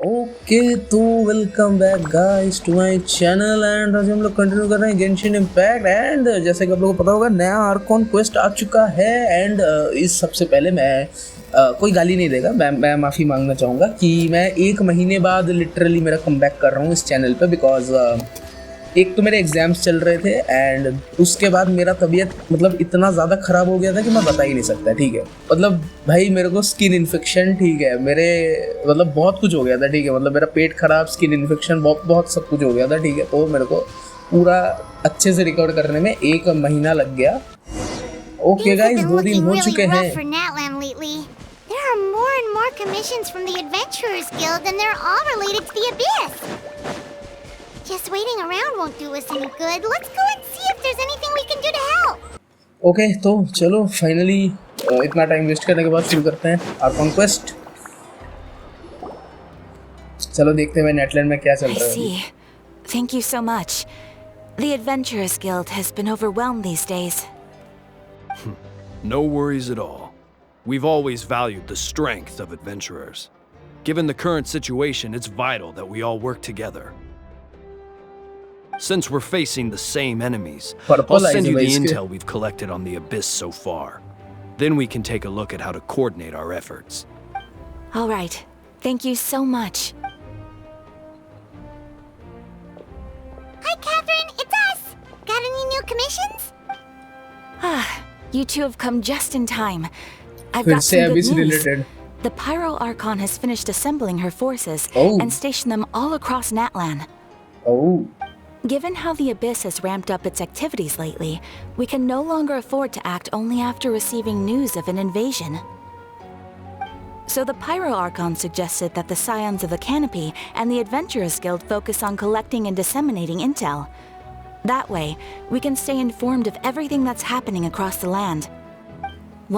Okay तो welcome back guys to my channel and आज हम लोग कंटिन्यू कर रहे हैं गेंशिन इम्पैक्ट एंड जैसे कि आप लोगों को पता होगा नया आर्कॉन क्वेस्ट आ चुका है एंड इस सबसे पहले मैं कोई गाली नहीं देगा, मैं माफ़ी मांगना चाहूँगा कि मैं 1 महीने बाद लिटरली मेरा कमबैक कर रहा हूँ इस चैनल पे बिकॉज एक तो मेरे एग्ज़ाम्स चल रहे थे एंड उसके बाद मेरा तबीयत मतलब इतना ज़्यादा ख़राब हो गया था कि मैं बता ही नहीं सकता। ठीक है, मतलब भाई मेरे को स्किन इन्फेक्शन, ठीक है, मेरे मतलब बहुत कुछ हो गया था। ठीक है, मतलब मेरा पेट ख़राब, स्किन इन्फेक्शन, बहुत बहुत सब कुछ हो गया था। ठीक है, तो मेरे को पूरा अच्छे से रिकवर करने में 1 महीना लग गया। ओके गाइस, 2 दिन हो चुके हैं। There are more and more commissions from the Adventurers Guild, and they're all related to the Abyss. Just waiting around won't do us any good. Let's go and see if there's anything we can do to help. Okay तो चलो finally इतना time waste करने के बाद शुरू करते हैं Arcon quest. चलो देखते हैं नेटलैंड में क्या चल रहा है। I see. Thank you so much. The Adventurers Guild has been overwhelmed these days. No worries at all. We've always valued the strength of adventurers. Given the current situation, it's vital that we all work together. Since we're facing the same enemies, I'll send you the intel we've collected on the Abyss so far. Then we can take a look at how to coordinate our efforts. All right. Thank you so much. Hi, Catherine. It's us. Got any new commissions? You two have come just in time. I've फिर got से some good Abyss news. related। The Pyro Archon has finished assembling her forces and stationed them all across Natlan. Oh. Given how the Abyss has ramped up its activities lately, we can no longer afford to act only after receiving news of an invasion. So the Pyro Archon suggested that the Scions of the Canopy and the Adventurers Guild focus on collecting and disseminating intel. That way, we can stay informed of everything that's happening across the land.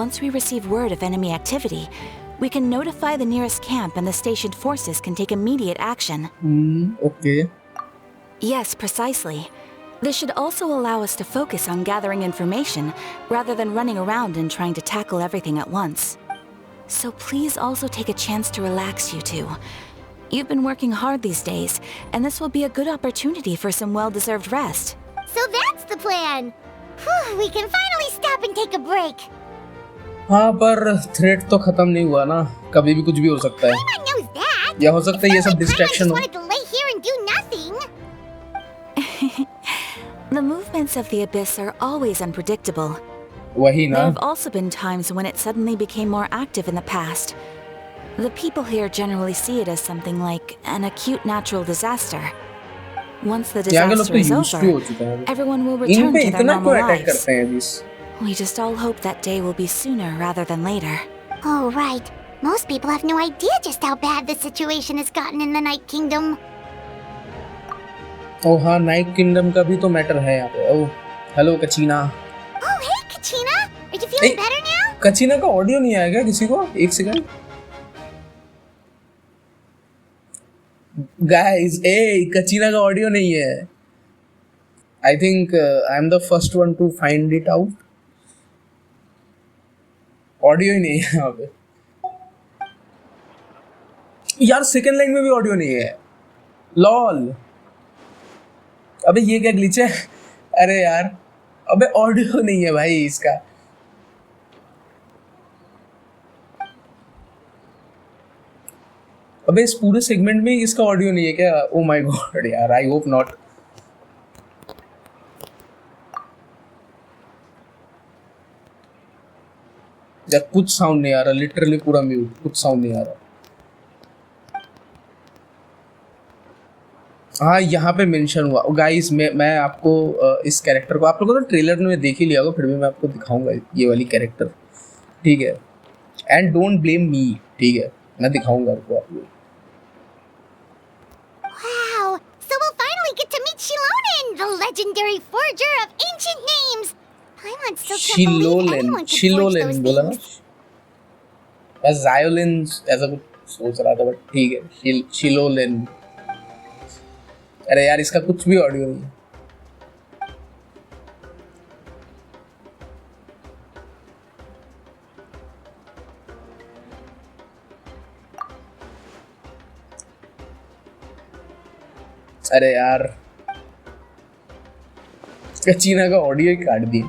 Once we receive word of enemy activity, we can notify the nearest camp and the stationed forces can take immediate action. Okay. Yes, precisely. This should also allow us to focus on gathering information rather than running around and trying to tackle everything at once. So please also take a chance to relax, you two. You've been working hard these days, and this will be a good opportunity for some well-deserved rest. So that's the plan. Whew, we can finally stop and take a break. हाँ, पर threat तो खत्म नहीं हुआ ना, कभी भी कुछ भी हो सकता है। Everyone knows that. या हो सकता है ये सब डिस्ट्रैक्शन हो। wanted to lay here and do nothing. The movements of the Abyss are always unpredictable. वही ना। There have also been times when it suddenly became more active in the past. The people here generally see it as something like an acute natural disaster. Once the disaster is over, everyone will return to their normal lives. We just all hope that day will be sooner rather than later. Oh, right. Most people have no idea just how bad the situation has gotten in the Night Kingdom. Oh हाँ, Night Kingdom का भी तो matter है यहाँ पे। Oh, hello Kachina. Oh, hey Kachina. Are you feeling better now? Kachina का audio नहीं आएगा किसी को? एक सेकंड। Guys, कचीना का ऑडियो नहीं है। I think I am the first one to find it out. Audio ही नहीं है यहाँ पे यार। सेकंड लाइन में भी ऑडियो नहीं है। लॉल, अबे ये क्या ग्लिच है? अरे यार, अबे ऑडियो नहीं है भाई इसका। अबे इस पूरे सेगमेंट में इसका ऑडियो नहीं है क्या? ओ माय गॉड यार, आई होप नॉट। यार कुछ साउंड नहीं आ रहा, लिटरली पूरा म्यूट, कुछ साउंड नहीं आ रहा। हाँ, यहाँ पे मेंशन हुआ। गाइस, मैं आपको इस कैरेक्टर को, आप लोगों ने ट्रेलर में देख ही लिया होगा, फिर भी मैं आपको दिखाऊंगा ये वाली कैरेक्टर। ठीक है, एंड डोंट ब्लेम मी। ठीक है, मैं दिखाऊंगा आपको। आप लोग Wow! So we'll finally get to meet Xilonen, the legendary forger of ancient names. Paimon still can't believe anyone could forge those बोला ना? things. मैं ज़ायोलिन ऐसा कुछ सोच रहा था, बट ठीक है, शिलोलेन। अरे यार, इसका कुछ भी ऑडियो नहीं है। अरे यार कचीना का ऑडियो ही काट दी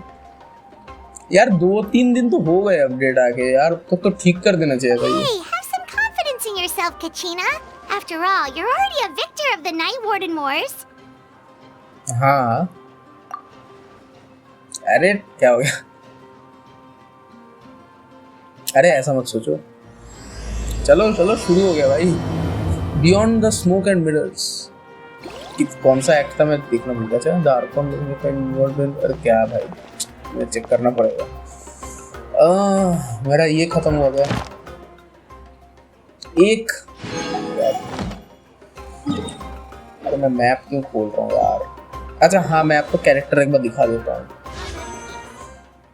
यार। 2-3 दिन तो हो गए अपडेट आके यार, तो ठीक कर देना चाहिए था ये। Hey, have some confidence in yourself, Kachina. After all, you're already a victor of the Night Warden Wars. हाँ अरे क्या हो गया? अरे ऐसा मत सोचो। चलो चलो शुरू हो गया भाई। Beyond the smoke and mirrors. कौन सा एक्ट था मैं देखना भूल गया। द आर्कन अरे क्या भाई, मैं चेक करना पड़ेगा। मेरा ये खत्म हो गया एक। अरे मैं मैप क्यों खोल रहा हूँ यार? अच्छा हाँ, मैं आपको कैरेक्टर एक बार दिखा देता हूँ।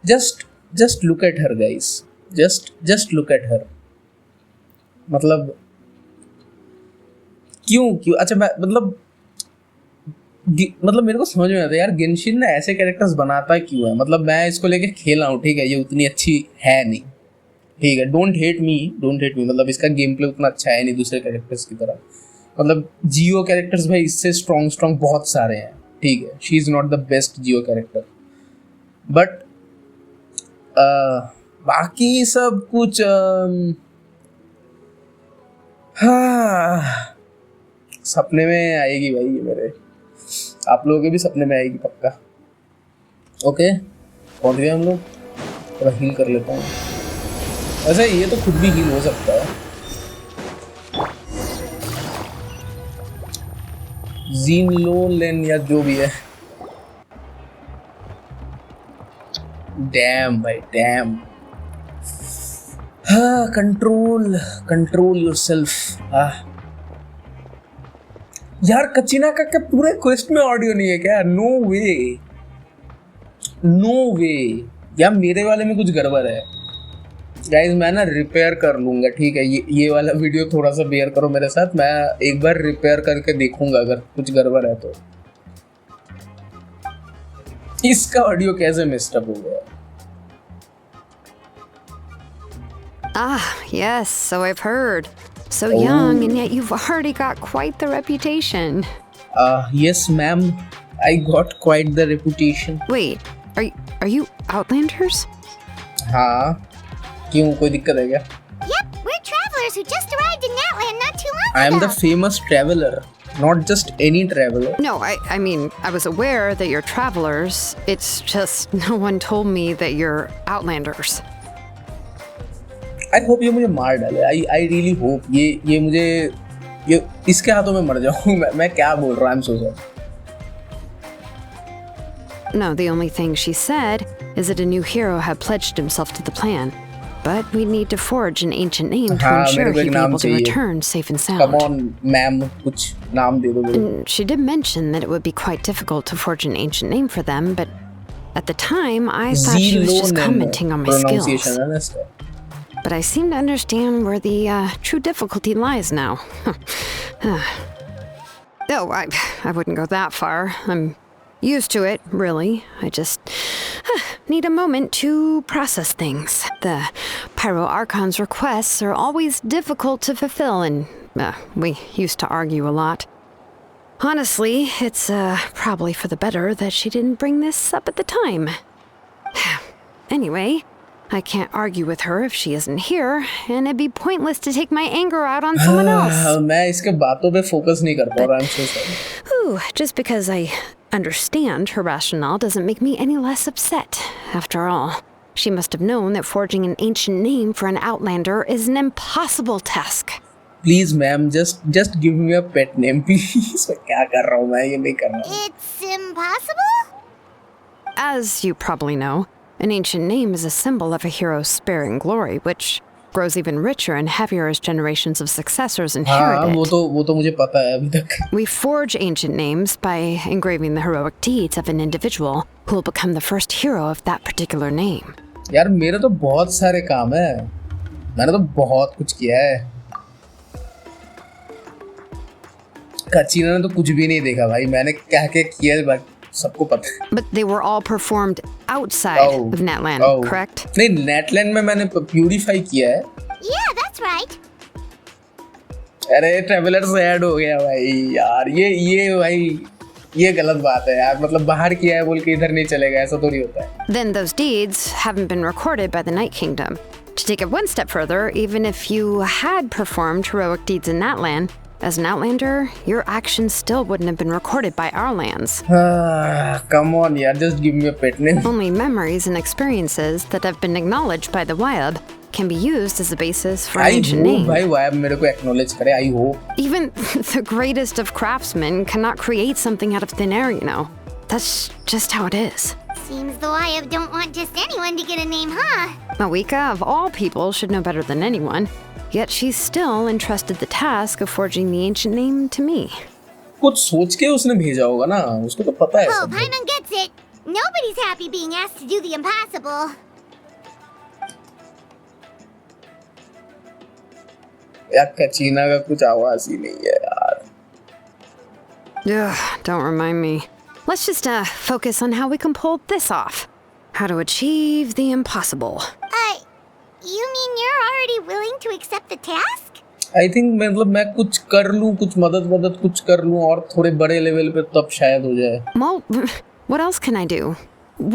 Just look at her guys, just look at her. मतलब क्यों अच्छा मैं मतलब मेरे को समझ में आता है यार, गेंशिन ना ऐसे कैरेक्टर्स बनाता क्यों है। मतलब मैं इसको लेके खेला हूँ, ठीक है, ये उतनी अच्छी है नहीं, ठीक है, डोंट हेट मी। मतलब इसका गेम प्ले उतना अच्छा है नहीं दूसरे कैरेक्टर्स की तरह। मतलब जियो कैरेक्टर्स भाई इससे स्ट्रॉन्ग बहुत सारे हैं, ठीक है। She is not the best Jio character, but बाकी सब कुछ हाँ सपने में आएगी भाई ये मेरे। आप लोगों के भी सपने में आएगी पक्का। ओके पहुंच गए हम लोग। थोड़ा हील कर लेता हूँ। वैसे ये तो खुद भी हील हो सकता है। ज़ीलोलेन या जो भी है। डैम भाई डैम। हाँ कंट्रोल योरसेल्फ। हाँ यार कचीना का क्या पूरे क्वेस्ट में ऑडियो नहीं है क्या? नो वे यार, मेरे वाले में कुछ गड़बड़ है गाइस। मैं ना रिपेयर कर लूंगा, ठीक है। ये वाला वीडियो थोड़ा सा बेयर करो मेरे साथ। मैं एक बार रिपेयर करके देखूंगा अगर कुछ गड़बड़ है तो। इसका ऑडियो कैसे मिस्टअप हो गया? Ah, yes, so I've heard. So young, and yet you've already got quite the reputation. Yes, ma'am. I got quite the reputation. Wait, are you Outlanders? हाँ, क्यों कोई दिक्कत है क्या? Yep, we're travelers who just arrived in Natland not too long I am ago. the famous traveler, not just any traveler. No, I mean, I was aware that you're travelers. It's just no one told me that you're Outlanders. I hope ये मुझे मार डाले। I really hope ये इसके हाथों में मर जाऊँ। मैं क्या बोल रहा हूँ? I'm so sorry. No, the only thing she said is that a new hero had pledged himself to the plan. But we need to forge an ancient name to ensure he'd be able to return safe and sound. Come on, ma'am, कुछ नाम दे दो मुझे। And she did mention that it would be quite difficult to forge an ancient name for them, but at the time I thought she was just commenting on my skills. But I seem to understand where the true difficulty lies now. Oh, I wouldn't go that far. I'm used to it, really. I just need a moment to process things. The Pyro Archon's requests are always difficult to fulfill, and we used to argue a lot. Honestly, it's probably for the better that she didn't bring this up at the time. Anyway, I can't argue with her if she isn't here, and it'd be pointless to take my anger out on someone else. मैं इसके बातों पे focus नहीं कर पा रहा। I'm so sorry. Ooh, just because I understand her rationale doesn't make me any less upset. After all, she must have known that forging an ancient name for an Outlander is an impossible task. Please, ma'am, just give me a pet name, please. मैं क्या कर रहा हूँ? मैं ये नहीं कर रहा। It's impossible? As you probably know, an ancient name is a symbol of a hero's sparing glory, which grows even richer and heavier as generations of successors inherit it. वो तो मुझे पता है अभी तक। We forge ancient names by engraving the heroic deeds of an individual who will become the first hero of that particular name. यार मेरे तो बहुत सारे काम है, मैंने तो बहुत कुछ किया है। कचीना ने तो कुछ भी नहीं देखा भाई, मैंने क्या क्या किया है सबको पता है। But they were all performed outside of Natland, correct? नहीं, नेटलैंड में मैंने प्यूरिफाई किया है। Yeah, that's right. अरे ट्रेवलर्स ऐड हो गया भाई यार, ये भाई ये गलत बात है यार, मतलब बाहर किया है बोल के इधर नहीं चलेगा, ऐसा तो नहीं होता है। Then those deeds haven't been recorded by the Night Kingdom. To take it one step further, even if you had performed heroic deeds in that land, as an outlander, your actions still wouldn't have been recorded by our lands. Come on यार, just give me a pet name. Only memories and experiences that have been acknowledged by the Wyab can be used as a basis for an ancient name. भाई vibe मेरे को acknowledge करे, I hope. Even the greatest of craftsmen cannot create something out of thin air, you know. That's just how it is. Seems the Wyab don't want just anyone to get a name, huh? Mawika, of all people, should know better than anyone. Yet she's still entrusted the task of forging the ancient name to me. कुछ सोच के उसने भेजा होगा ना, उसको तो पता है Oh, सब। Paimon gets it. Nobody's happy being asked to do the impossible. यार कचीना का कुछ आवाज ही नहीं है यार। Ugh, don't remind me. Let's just focus on how we can pull this off. How to achieve the impossible. You mean you're already willing to accept the task? I think मतलब मैं कुछ कर लूँ, कुछ मदद कुछ कर लूँ और थोड़े बड़े लेवल पे तब शायद हो जाए। Well, what else can I do?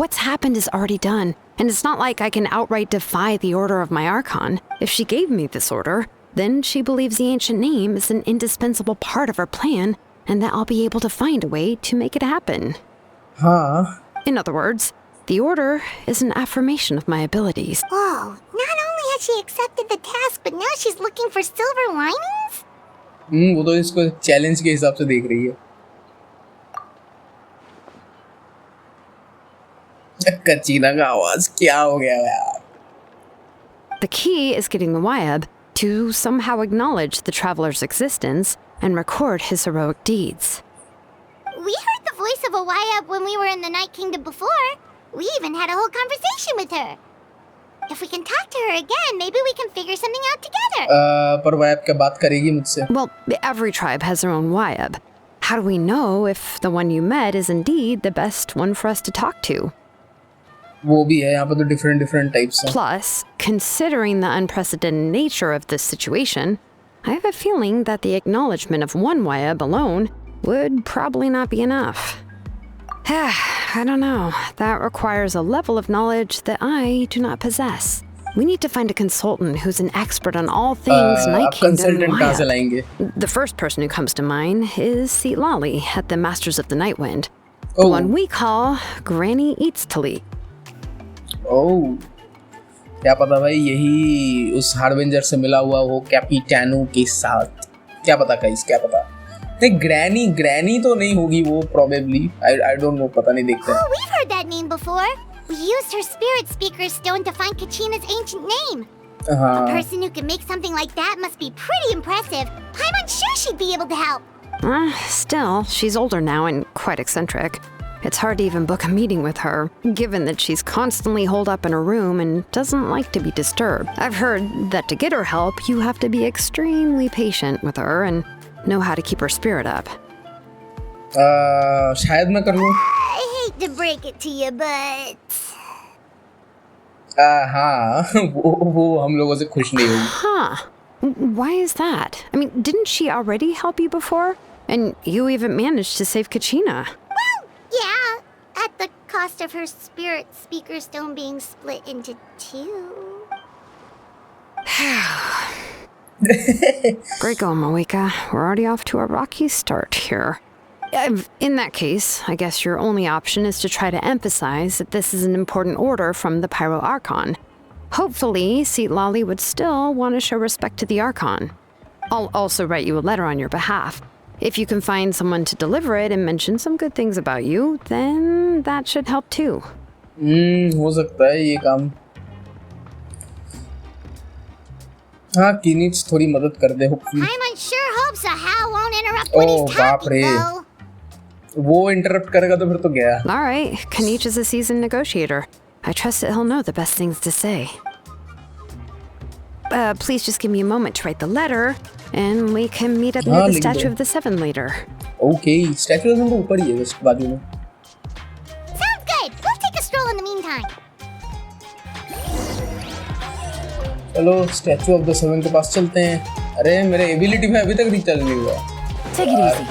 What's happened is already done, and it's not like I can outright defy the order of my Archon. If she gave me this order, then she believes the ancient name is an indispensable part of her plan, and that I'll be able to find a way to make it happen. हाँ। In other words, the order is an affirmation of my abilities. Whoa, not only has she accepted the task, but now she's looking for silver linings? वो तो इसको challenge के हिसाब से देख रही है। कचीना का आवाज क्या हो गया यार? The key is getting the Wyab to somehow acknowledge the traveler's existence and record his heroic deeds. We heard the voice of a Wyab when we were in the Night Kingdom before. We even had a whole conversation with her. If we can talk to her again, maybe we can figure something out together. पर vibe क्या बात करेगी मुझसे? Well, every tribe has their own Wyab. How do we know if the one you met is indeed the best one for us to talk to? वो भी है, यहाँ पे तो different types हैं। Plus, considering the unprecedented nature of this situation, I have a feeling that the acknowledgement of one Wyab alone would probably not be enough. I don't know. That requires a level of knowledge that I do not possess. We need to find a consultant who's an expert on all things Night Kingdom consultant कहाँ से Wyab. लाएंगे? The first person who comes to mind is Xilonen at the Masters of the Night Wind. Oh. The one we call Granny Eats Tali. ओह, क्या पता भाई यही उस harbinger से मिला हुआ वो कैपिटानो के साथ। क्या पता गाइस, क्या पता। नहीं, ग्रैनी तो नहीं होगी वो, probably. I don't know, पता नहीं, देखते हैं। Oh, we've heard that name before. We used her spirit speaker stone to find Kachina's ancient name. A हाँ। person who can make something like that must be pretty impressive. I'm sure she'd be able to help. Still, she's older now and quite eccentric. It's hard to even book a meeting with her, given that she's constantly holed up in her room and doesn't like to be disturbed. I've heard that to get her help, you have to be extremely patient with her and know how to keep her spirit up. शायद मैं कर लूँ। I hate to break it to you, but... हाँ, वो हम लोगों से खुश नहीं होगी। Huh. Why is that? I mean, didn't she already help you before? And you even managed to save Kachina. Well, yeah, at the cost of her spirit speaker stone being split into two. Great going, Mawika. We're already off to a rocky start here. In that case, I guess your only option is to try to emphasize that this is an important order from the Pyro Archon. Hopefully, Xilonen would still want to show respect to the Archon. I'll also write you a letter on your behalf. If you can find someone to deliver it and mention some good things about you, then that should help too. हो सकता है ये काम। हाँ, कीनिच थोड़ी मदद कर दे hopefully। I sure hope so. Hal won't interrupt when he's बाप talking, रे। though. वो इंटरप्ट करेगा तो फिर तो गया। All right, Kanich is a seasoned negotiator. I trust that he'll know the best things to say. Please just give me a moment to write the letter, and we can meet up near the लिख दो। Statue of the Seven later. Okay, statue of तो ऊपर ही है just बाजू में। Sounds good. We'll take a stroll in the meantime. चलो statue of the seven के पास चलते हैं। अरे मेरे एबिलिटी में अभी तक रिचार्ज नहीं हुआ। Take it easy.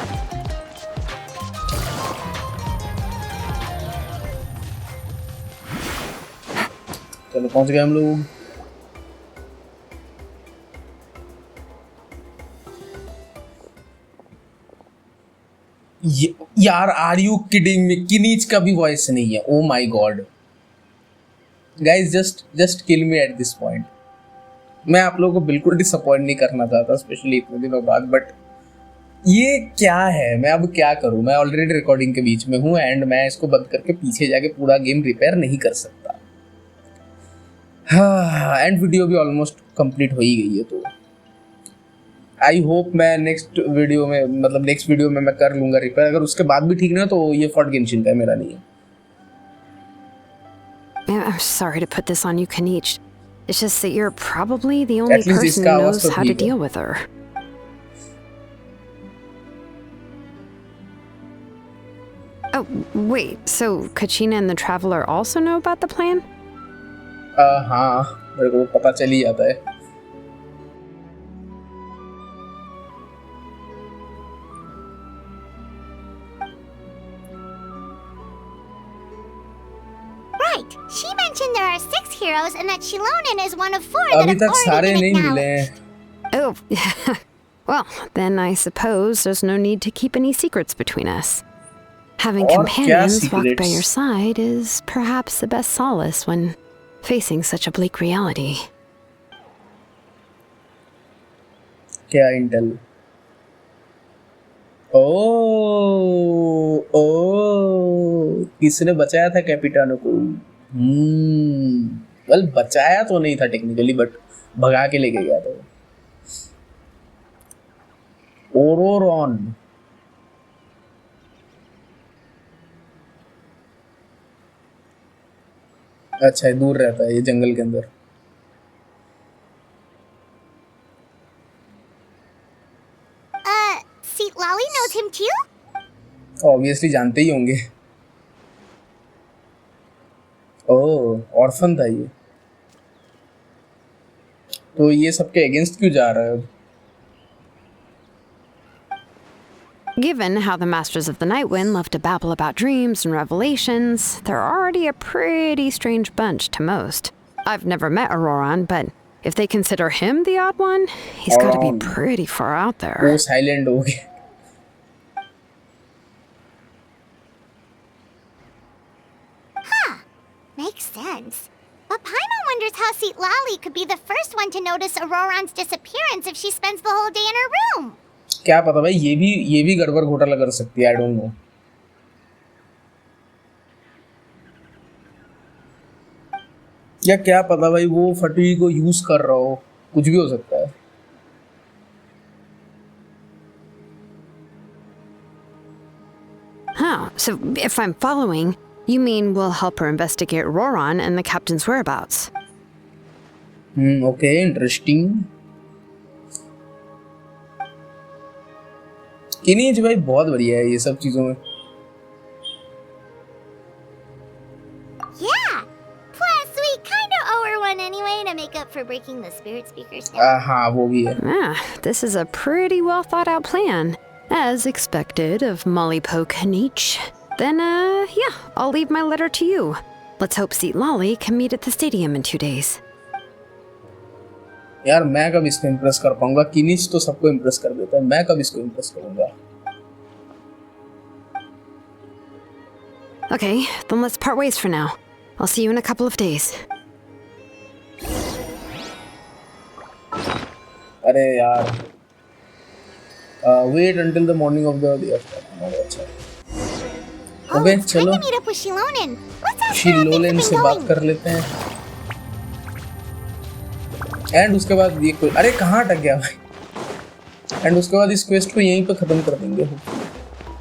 चलो पहुंच गए हम लोग। यार आर यू किडिंग मी? किनीच का भी वॉइस नहीं है। Oh my God guys, just kill me at this point. मैं आप लोगों को बिल्कुल डिसअपॉइंट नहीं करना चाहता, स्पेशली इतने दिनों बाद, बट ये क्या है? मैं अब क्या करूं? मैं ऑलरेडी रिकॉर्डिंग के बीच में हूं एंड मैं इसको बंद करके पीछे जाके पूरा गेम रिपेयर नहीं कर सकता। हाँ, एंड वीडियो भी ऑलमोस्ट कंप्लीट हो ही गई है, तो आई होप मैं नेक्स्ट वीडियो में मैं कर लूंगा रिपेयर। अगर उसके बाद भी ठीक नहीं हो तो ये फॉर्ट गेंशिन का है, मेरा नहीं है। I'm sorry to put this on you, Kanich. It's just that you're probably the only At least person इसका who आवाज knows तो how to ठीक है। deal with her. Oh, wait, so Kachina and the Traveler also know about the plan? हाँ, मेरे को पता चल ही जाता है। Right. She mentioned there are 6 heroes and that Xilonen is one of 4 that अभी have तक सारे already नहीं been मिले acknowledged. हैं। Oh, well, then I suppose there's no need to keep any secrets between us. Having और क्या companions walk by secrets? your side is perhaps the best solace when facing such a bleak reality. क्या Intel? ओ किसने बचाया था कैपिटानो को? Well बचाया तो नहीं था टेक्निकली, बट भगा के लेके गया था। ओरोरॉन, अच्छा है, दूर रहता है ये जंगल के अंदर। Seat Lolly knows him too? Obviously जानते ही होंगे। ओह, ऑर्फन था ये। तो ये सबके अगेंस्ट क्यों जा रहा है अब? Given how the Masters of the Nightwind love to babble about dreams and revelations, they're already a pretty strange bunch to most. I've never met Auroran, but if they consider him the odd one, he's got to be pretty far out there. वो silent हो गया। Makes sense. But Paimon wonders how Seat Lolly could be the first one to notice Auroran's disappearance if she spends the whole day in her room. क्या पता भाई, ये भी गड़बड़ घोटाला कर सकती है। I don't know. या क्या पता भाई, वो फटी को यूज कर रहा हो, कुछ भी हो सकता है। Huh, so if I'm following, you mean we'll help her investigate Auroran and the captain's whereabouts? Okay, interesting. Kinich भाई बहुत बढ़िया है ये सब चीजों में। Yeah. Plus, we kind of owe her one anyway to make up for breaking the spirit speakers down. हाँ वो भी है। Ah, this is a pretty well thought out plan. As expected of Mollypo Kanich. Then, yeah, I'll leave my letter to you. Let's hope Seat Lolly can meet at the stadium in 2 days. यार मैं कब इसको impress कर पाऊंगा? किनीज तो सबको impress कर देता है, मैं कब इसको इम्प्रेस करूंगा? Okay, then let's part ways for now. I'll see you in a couple of days. अरे यार, wait until the morning of the day after. अच्छा, Oh, ओके it's time चलो to meet up with Xilonen. Let's ask her how शिलोलेन things से have बात been कर लेते हैं। And उसके बाद ये कोई, अरे कहाँ अटक गया भाई? एंड उसके बाद इस क्वेस्ट को यहीं पे खत्म कर देंगे,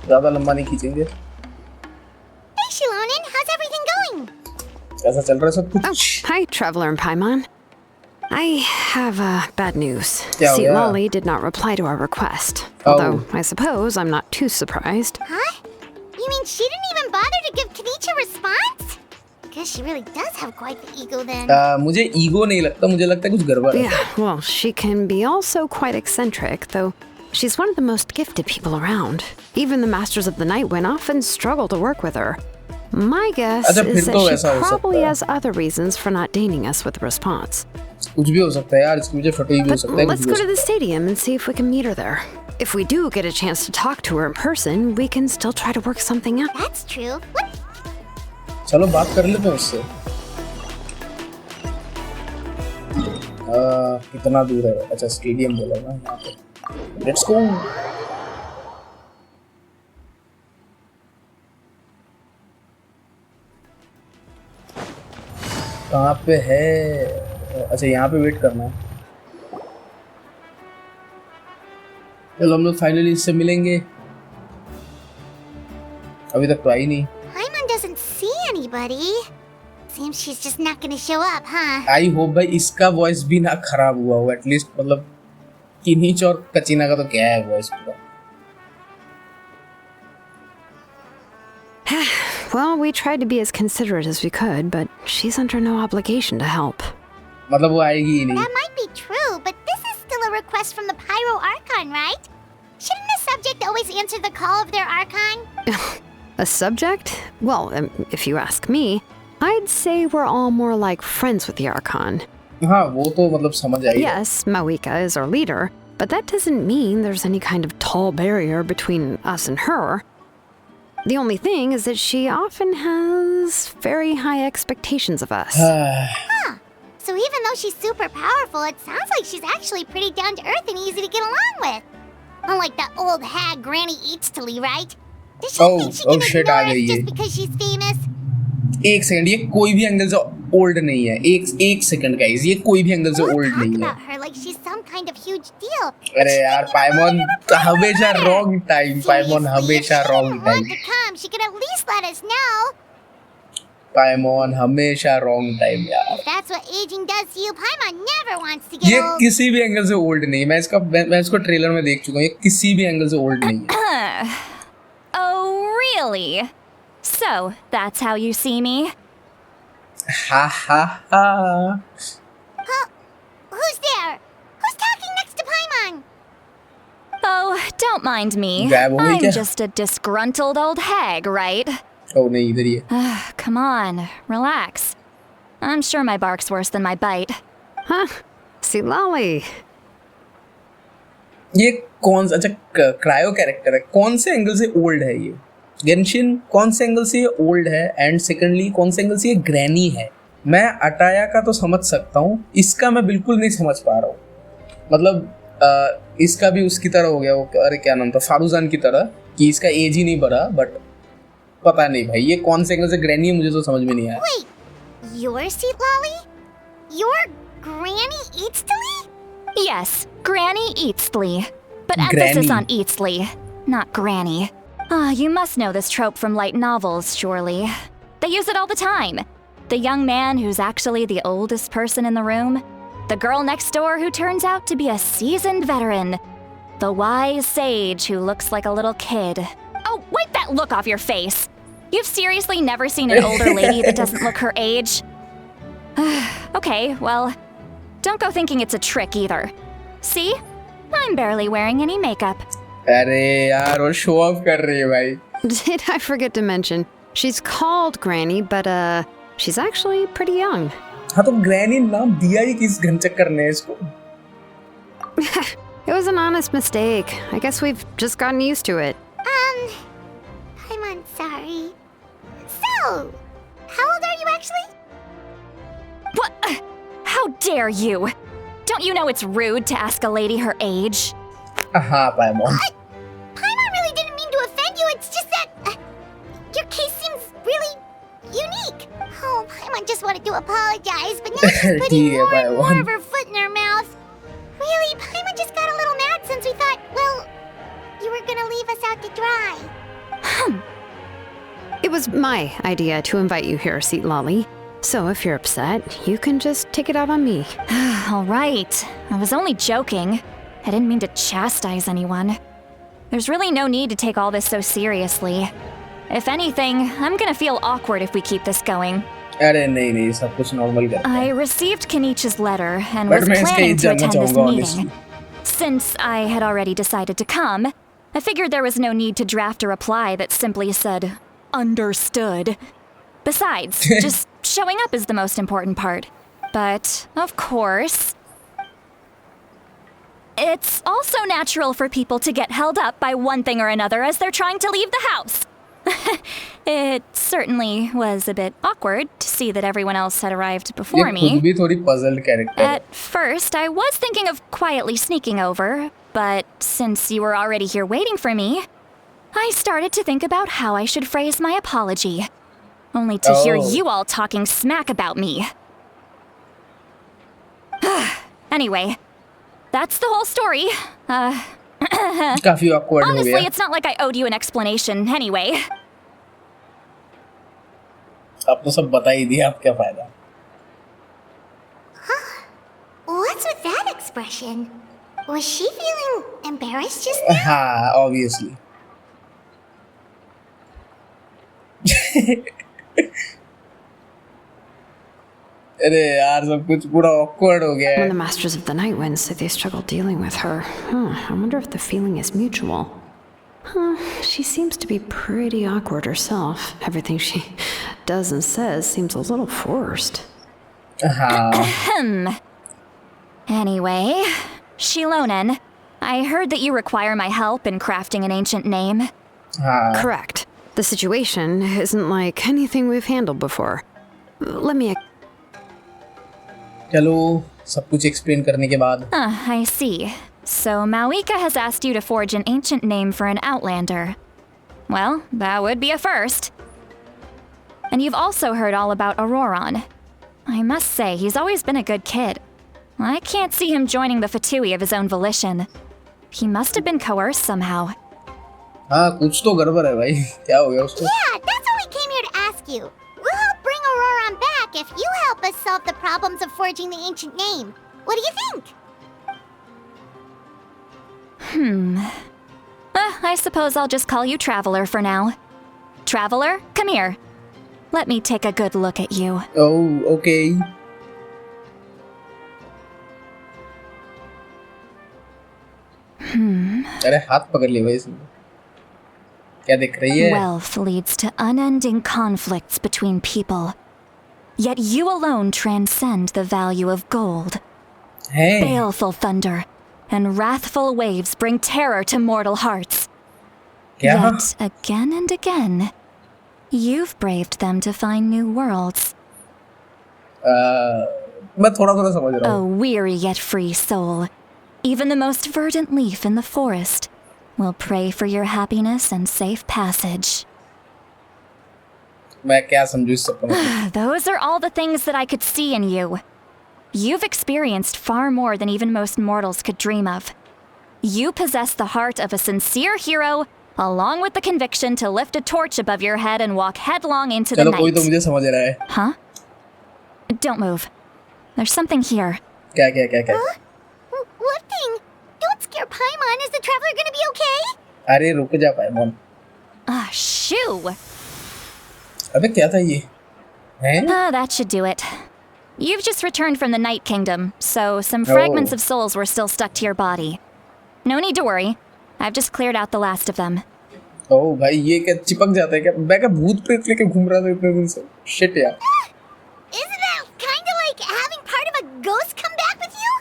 ज्यादा लंबा नहीं खींचेंगे। Hey, Xilonen, how's everything going? कैसा चल रहा है सब Oh, कुछ? hi, Traveler and Paimon. I have bad news. क्या हो Seat गया? Lolly did not reply to our request. Although, I suppose I'm not too surprised. Huh? You mean she didn't even bother to give Kenichi a response? guess she really does have quite the ego then. मुझे ego नहीं लगता, मुझे लगता है कुछ गड़बड़ है. Yeah, well, she can be also quite eccentric, though she's one of the most gifted people around. Even the Masters of the Night Wind often struggle to work with her. My guess अच्छा, is फिर that तो she ऐसा हो probably सकता है. has other reasons for not deigning us with a response. कुछ भी हो सकता है यार, इसकी वजह फटी भी हो But सकता है. let's go to the stadium and see if we can meet her there. If we do get a chance to talk to her in person, we can still try to work something out. That's true. What? चलो बात कर लेते हैं उससे. कितना दूर है? अच्छा स्टेडियम बोला ना यहाँ पे. Let's go. कहाँ पे है? अच्छा यहाँ पे वेट करना है. चलो हम लोग फाइनली इससे मिलेंगे. अभी तक तो आई नहीं. Paimon doesn't see anybody. Seems she's just not gonna show up, huh? I hope भाई इसका वॉइस भी ना खराब हुआ हो एटलीस्ट. मतलब किनीच और कचीना का तो क्या है वॉइस पूरा. Well, we tried to be as considerate as we could, but she's under no obligation to help. मतलब वो आएगी ही नहीं. That might be true, but this is still a request from the Pyro Archon, right? Shouldn't a subject always answer the call of their Archon? A subject? Well, if you ask me, I'd say we're all more like friends with the Archon. हाँ वो तो मतलब समझ आई. Yes, Mawika is our leader, but that doesn't mean there's any kind of tall barrier between us and her. The only thing is that she often has very high expectations of us. Huh. So even though she's super powerful, it sounds like she's actually pretty down to earth and easy to get along with. Unlike that old hag Granny Eatstily, right? Does she think she can shit, ignore आ us गई just ये. because she's famous? एक second, ये कोई भी angle से old नहीं है. एक सेकंड गाइस, ये कोई भी एंगल से Don't ओल्ड talk नहीं है. about her like she's some kind of huge deal. अरे यार पाइमोन हमेशा रॉन्ग टाइम. पाइमोन हमेशा wrong Want time. to come? She could at least let us know. Paimon हमेशा रॉन्ग टाइम यार. If that's what aging does to you, Paimon never wants to get ये old. किसी भी angle से old नहीं. मैं इसको ट्रेलर में देख चुका हूँ. ये किसी भी एंगल से ओल्ड नहीं है. Oh, really? So, that's how you see me? हा हा हा. Huh? Who's there? Who's talking next to Paimon? Oh, don't mind me. Grab away, I'm क्या? just a disgruntled old hag, right? ओ नहीं इधर ही है. Come on, relax. I'm sure my bark's worse than my bite. Huh? See, Lolly. ये कौन सा अच्छा cryo character है. कौन से एंगल से ओल्ड है ये? गेंशिन कौन से एंगल से ये ओल्ड है एंड सेकंडली कौन से एंगल से ये ग्रैनी है? मैं अटाया का तो समझ सकता हूँ, इसका मैं बिल्कुल नहीं समझ पा रहा हूँ. मतलब इसका भी उसकी तरह हो गया वो. अरे क्या नाम था, फारूजान की तरह कि इसका एज ही नहीं बढ़ा. बट पता नहीं भाई ये कौन से एंगल से ग्रैनी है, मुझे तो समझ में नहीं आया. Wait, your seat, Lolly? Your Granny Eatstily? Yes, Granny Eatsley. But Granny. emphasis on Eatsley, not Granny. Ah, you must know this trope from light novels, surely. They use it all the time. The young man who's actually the oldest person in the room. The girl next door who turns out to be a seasoned veteran. The wise sage who looks like a little kid. Oh, wipe that look off your face! You've seriously never seen an older lady that doesn't look her age? Okay, well, don't go thinking it's a trick either. See? I'm barely wearing any makeup. अरे यार वो show off कर रही है भाई. Did I forget to mention? She's called Granny, but she's actually pretty young. हाँ तो granny नाम दिया ही किस घनचक्कर ने इसको. It was an honest mistake. I guess we've just gotten used to it. I'm sorry. So, how old are you actually? What? How dare you? Don't you know it's rude to ask a lady her age? हाँ पाइमोन. Paimon really didn't mean to offend you. It's just that your case seems really unique. Oh, Paimon just wanted to apologize, but now she's putting ठीक है more and more पाइमोन. of her foot in her mouth. Really, Paimon just got a little mad since we thought, well, you were gonna leave us out to dry. It was my idea to invite you here, Seat Lolly. So if you're upset, you can just take it out on me. All right. I was only joking. I didn't mean to chastise anyone. There's really no need to take all this so seriously. If anything, I'm gonna feel awkward if we keep this going. अरे नहीं नहीं सब कुछ normal करते हैं. I received Kenichi's letter and But was मैं इसका planning age to जानना attend this चाहूँगा, meeting. Since I had already decided to come, I figured there was no need to draft a reply that simply said, understood. Besides, just showing up is the most important part. But, of course, it's also natural for people to get held up by one thing or another as they're trying to leave the house. It certainly was a bit awkward to see that everyone else had arrived before ये खुद me. भी थोड़ी puzzled character है. At first, I was thinking of quietly sneaking over, but since you were already here waiting for me, I started to think about how I should phrase my apology. Only to hear Oh. you all talking smack about me. Anyway, that's the whole story. काफी awkward हो Honestly, गया. it's not like I owed you an explanation anyway. अब तो सब बता ही दिया, अब क्या फायदा. What's with that expression? Was she feeling embarrassed just now? हाँ obviously. अरे यार सब कुछ पूरा awkward हो गया When है. the Masters of the Night Wind say they struggle dealing with her, I wonder if the feeling is mutual. She seems to be pretty awkward herself. Everything she does and says seems a little forced. हाँ. Anyway, Xilonen, I heard that you require my help in crafting an ancient name. हाँ. Correct. The situation isn't like anything we've handled before. Let me. चलो सब कुछ explain करने के बाद. I see. So Mauika has asked you to forge an ancient name for an outlander. Well, that would be a first. And you've also heard all about Auroron. I must say, he's always been a good kid. I can't see him joining the Fatui of his own volition. He must have been coerced somehow. हाँ कुछ तो गड़बड़ है भाई. क्या हो गया उसको? Yeah, that's what we came here to ask you. We'll help bring Auroron back if you help us solve the problems of forging the ancient name. What do you think? I suppose I'll just call you Traveler for now. Traveler, come here. Let me take a good look at you. Oh okay. अरे हाथ पकड़ लिया भाई इसने. क्या देख रही है? Wealth leads to unending conflicts between people. Yet you alone transcend the value of gold. हैं? Baleful thunder and wrathful waves bring terror to mortal hearts. क्या? Yet again and again, you've braved them to find new worlds. मैं थोड़ा थोड़ा समझ रहा A हूँ. weary yet free soul, even the most verdant leaf in the forest will pray for your happiness and safe passage. मैं क्या समझूं इस सब को? Those are all the things that I could see in you. You've experienced far more than even most mortals could dream of. You possess the heart of a sincere hero, along with the conviction to lift a torch above your head and walk headlong into the चलो कोई तो night. मुझे समझ रहा है. Huh? Don't move. There's something here. क्या क्या क्या क्या? What thing? Don't scare Paimon. Is the traveler gonna be okay? अरे रुक जा पाइमॉन. Ah, shoo! अबे क्या था ये? हैं? That should do it. You've just returned from the Night Kingdom, so some fragments Oh. of souls were still stuck to your body. No need to worry. I've just cleared out the last of them. ओह भाई ये क्या चिपक जाता है क्या? मैं क्या भूत प्रेत लेके घूम रहा था इतने दिन से? Shit यार. Isn't that kind of like having part of a ghost come back with you?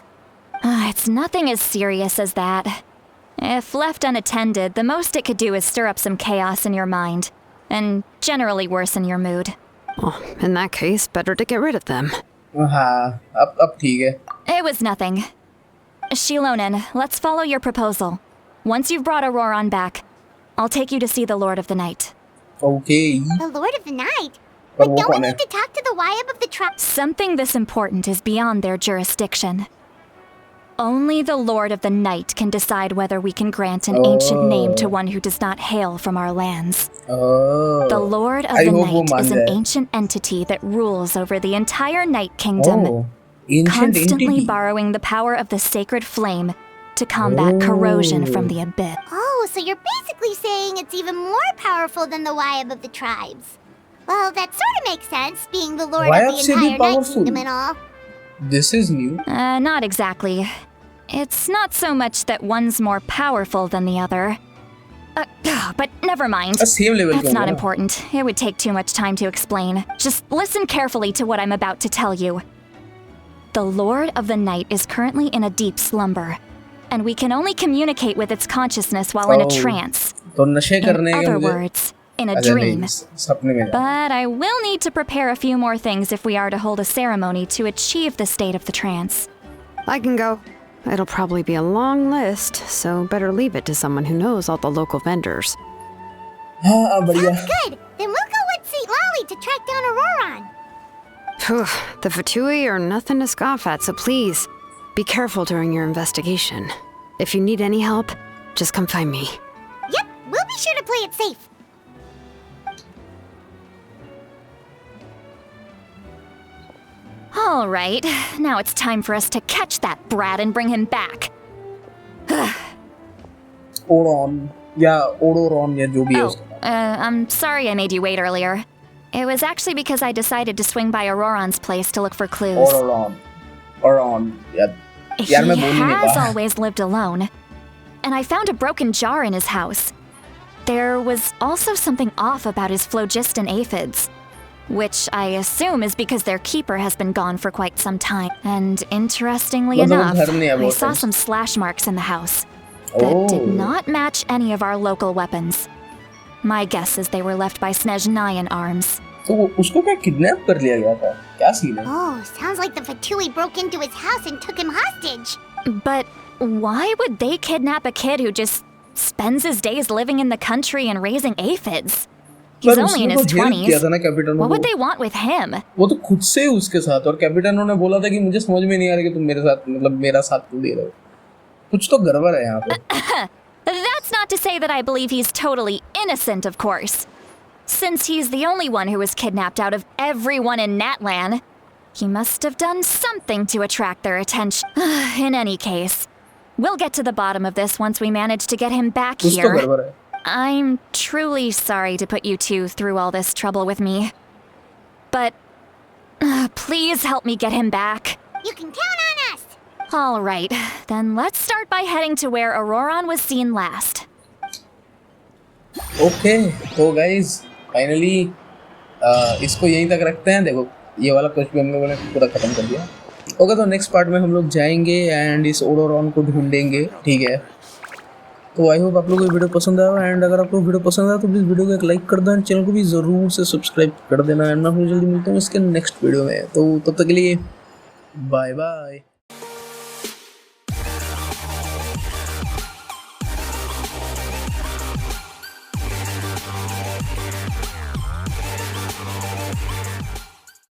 It's nothing as serious as that. If left unattended, the most it could do is stir up some chaos in your mind, and generally worsen your mood. Well, in that case, better to get rid of them. हाँ अब ठीक है. It was nothing. Xilonen, let's follow your proposal. Once you've brought Auroron back, I'll take you to see the Lord of the Night. Okay. The Lord of the Night? पर But वो don't we कौन है? need to talk to the Wyab of the tribe? Something this important is beyond their jurisdiction. Only the Lord of the Night can decide whether we can grant an ancient name to one who does not hail from our lands. Oh. The Lord of I the hope वो Night मान is an जाए. ancient entity that rules over the entire Night Kingdom, Oh. Ancient constantly entity. borrowing the power of the sacred flame to combat corrosion from the abyss. Oh, so you're basically saying it's even more powerful than the Wyab of the tribes. Well, that sort of makes sense, being the lord Why of are the they entire night powerful? kingdom and all. This is new. Not exactly. It's not so much that one's more powerful than the other. But never mind. Same level That's के not होंगे ना? important. It would take too much time to explain. Just listen carefully to what I'm about to tell you. The Lord of the Night is currently in a deep slumber, and we can only communicate with its consciousness while in a Oh. trance. तो नशे In करने के other मुझे words, in a अच्छा dream. नहीं सपने में But I will need to prepare a few more things if we are to hold a ceremony to achieve the state of the trance. I can go. It'll probably be a long list, so better leave it to someone who knows all the local vendors. हाँ बढ़िया Good. Then we'll go with St. Lolly to track down Auroron. Phew, the Fatui are nothing to scoff at, so please, be careful during your investigation. If you need any help, just come find me. Yep, we'll be sure to play it safe. All right, now it's time for us to catch that brat and bring him back. ओडोन या ओडोरॉन या जो भी है Oh, उसका I'm sorry I made you wait earlier. It was actually because I decided to swing by Auroron's place to look for clues. ओडोरॉन यार He यार मैं बोल ही नहीं has पा always lived alone. And I found a broken jar in his house. There was also something off about his phlogiston aphids, which I assume is because their keeper has been gone for quite some time. And interestingly मतलब enough, घर नहीं है I वो saw friends. some slash marks in the house that did Oh. not match any of our local weapons. My guess is they were left by Snezhnayan arms. तो उसको क्या kidnap कर लिया गया था क्या सीन है Oh, sounds like the Fatui broke into his house and took him hostage. But why would they kidnap a kid who just spends his days living in the country and raising aphids? He's पर only in उसने his तो help किया 20s. था ना कैपिटनो What would को they want with him? वो तो खुद से उसके साथ और कैपिटनो ने बोला था कि मुझे समझ में नहीं आ रहा कि तुम मेरे साथ मतलब मेरा साथ क्यों दे रहे हो कुछ तो गड़बड़ है यहाँ पे That's not to say that I believe he's totally innocent, of course. Since he's the only one who was kidnapped out of everyone in Natlan, he must have done something to attract their attention. In any case, we'll get to the bottom of this once we manage to get him back कुछ तो here. गड़बड़ है I'm truly sorry to put you two through all this trouble with me. But please help me get him back. You can count on us. All right, then let's start by heading to where Auroron was seen last. Okay तो guys finally इसको यहीं तक रखते हैं देखो ये वाला कुछ भी हम लोगों ने पूरा खत्म कर दिया ओके तो नेक्स्ट पार्ट में हम लोग जाएंगे एंड इस ओडोरॉन को ढूंढेंगे ठीक है तो आई होप आप लोगों को वीडियो पसंद आया एंड अगर आपको वीडियो पसंद आया तो प्लीज़ वीडियो को एक लाइक कर देना चैनल को भी ज़रूर से सब्सक्राइब कर देना एंड मैं आपको जल्दी मिलता हूँ इसके नेक्स्ट वीडियो में तो तब तक के लिए बाय बाय